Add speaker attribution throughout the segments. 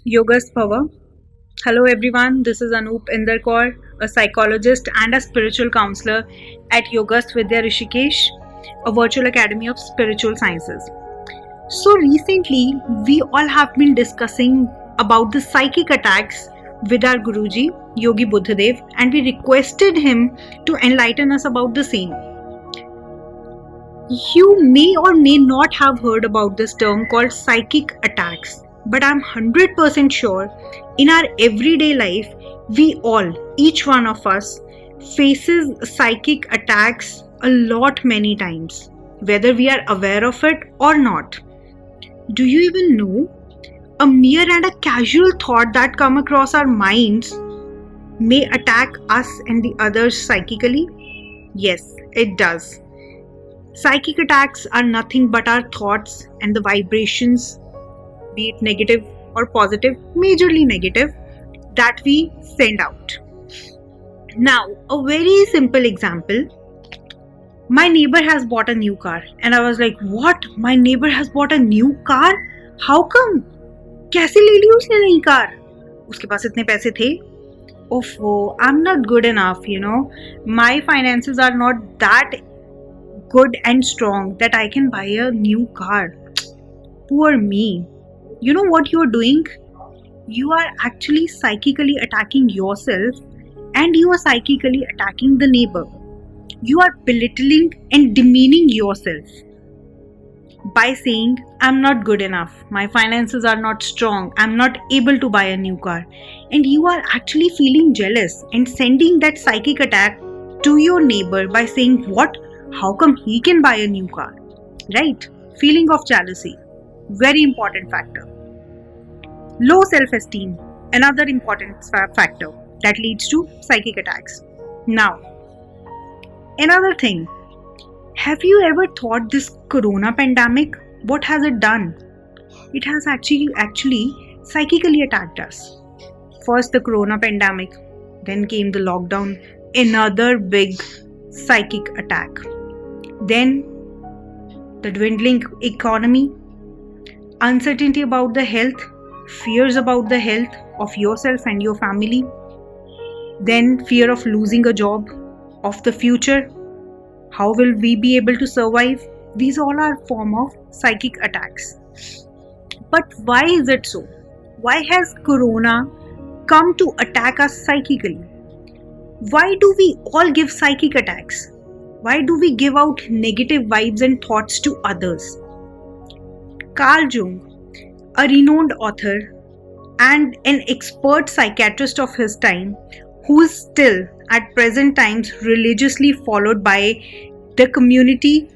Speaker 1: Yoga's Power. Hello everyone, this is Anoop Inderkaur, a psychologist and a spiritual counselor at Yogas Vidya Rishikesh, a virtual academy of spiritual sciences. So recently, we all have been discussing about the psychic attacks with our Guruji, Yogi Buddhadev, and we requested him to enlighten us about the same. You may or may not have heard about this term called psychic attacks, but I'm 100% sure in our everyday life, we all, each one of us, faces psychic attacks a lot many times, whether we are aware of it or not. Do you even know? A mere and a casual thought that come across our minds may attack us and the others psychically? Yes, it does. Psychic attacks are nothing but our thoughts and the vibrations, be it negative or positive, majorly negative, that we send out. Now, a very simple example. My neighbor has bought a new car, and I was like, what? My neighbor has bought a new car? How come? कैसे ले ली उसने नई car? उसके पास इतने पैसे थे? Oh, I'm not good enough, My finances are not that good and strong that I can buy a new car. Poor me. You know what you're doing? You are actually psychically attacking yourself and you are psychically attacking the neighbor. You are belittling and demeaning yourself by saying, I'm not good enough, my finances are not strong, I'm not able to buy a new car. And you are actually feeling jealous and sending that psychic attack to your neighbor by saying, what? How come he can buy a new car? Right? Feeling of jealousy. Very important factor. Low self-esteem. Another important factor that leads to psychic attacks. Now, another thing. Have you ever thought this corona pandemic, what has it done? It has actually psychically attacked us. First the corona pandemic, then came the lockdown, another big psychic attack. Then the dwindling economy, uncertainty about the health, fears about the health of yourself and your family, then fear of losing a job, of the future. How will we be able to survive? These all are form of psychic attacks. But why is it so? Why has corona come to attack us psychically? Why do we all give psychic attacks? Why do we give out negative vibes and thoughts to others? Carl Jung, a renowned author and an expert psychiatrist of his time, who is still at present times religiously followed by the community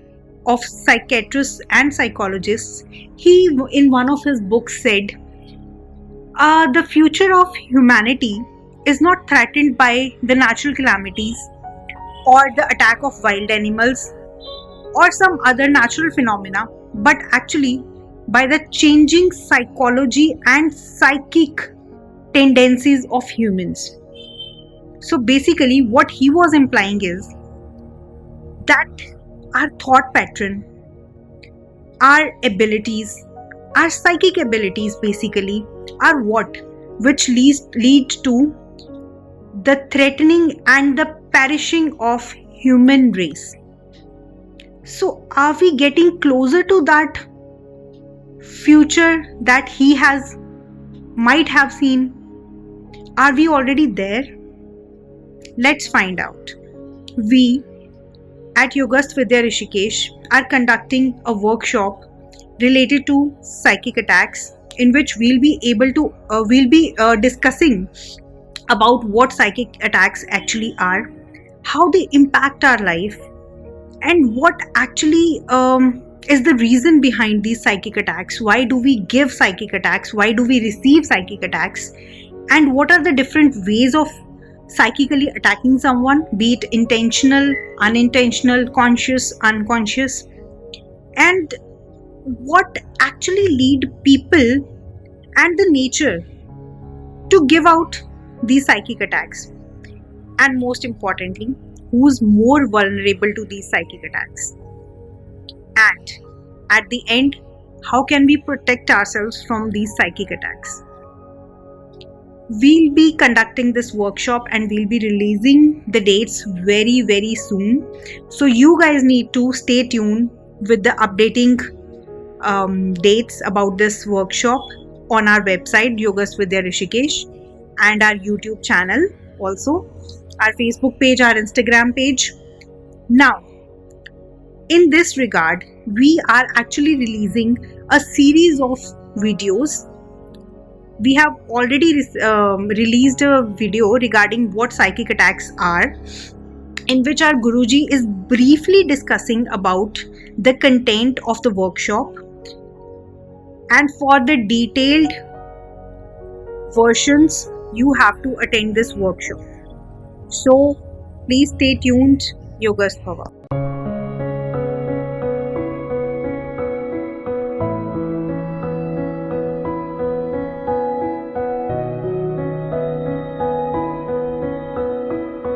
Speaker 1: of psychiatrists and psychologists, he in one of his books said, the future of humanity is not threatened by the natural calamities or the attack of wild animals or some other natural phenomena, but actually by the changing psychology and psychic tendencies of humans. So basically what he was implying is that our thought pattern, our abilities, our psychic abilities basically are what which lead to the threatening and the perishing of human race. So are we getting closer to that future that he might have seen? Are we already there? Let's find out. We at Yogas Vidya Rishikesh are conducting a workshop related to psychic attacks, in which we'll be discussing about what psychic attacks actually are, how they impact our life, and what actually is the reason behind these psychic attacks. Why do we give psychic attacks? Why do we receive psychic attacks? And what are the different ways of psychically attacking someone, be it intentional, unintentional, conscious, unconscious, and what actually lead people and the nature to give out these psychic attacks, and most importantly, who's more vulnerable to these psychic attacks, and at the end, how can we protect ourselves from these psychic attacks. We'll be conducting this workshop and we'll be releasing the dates very, very soon. So you guys need to stay tuned with the updating dates about this workshop on our website Yogas Vidya Rishikesh, and our YouTube channel, also our Facebook page, our Instagram page. Now, in this regard, we are actually releasing a series of videos. We have already released a video regarding what psychic attacks are, in which our Guruji is briefly discussing about the content of the workshop. And for the detailed versions, you have to attend this workshop. So please stay tuned. Yogas Bhava.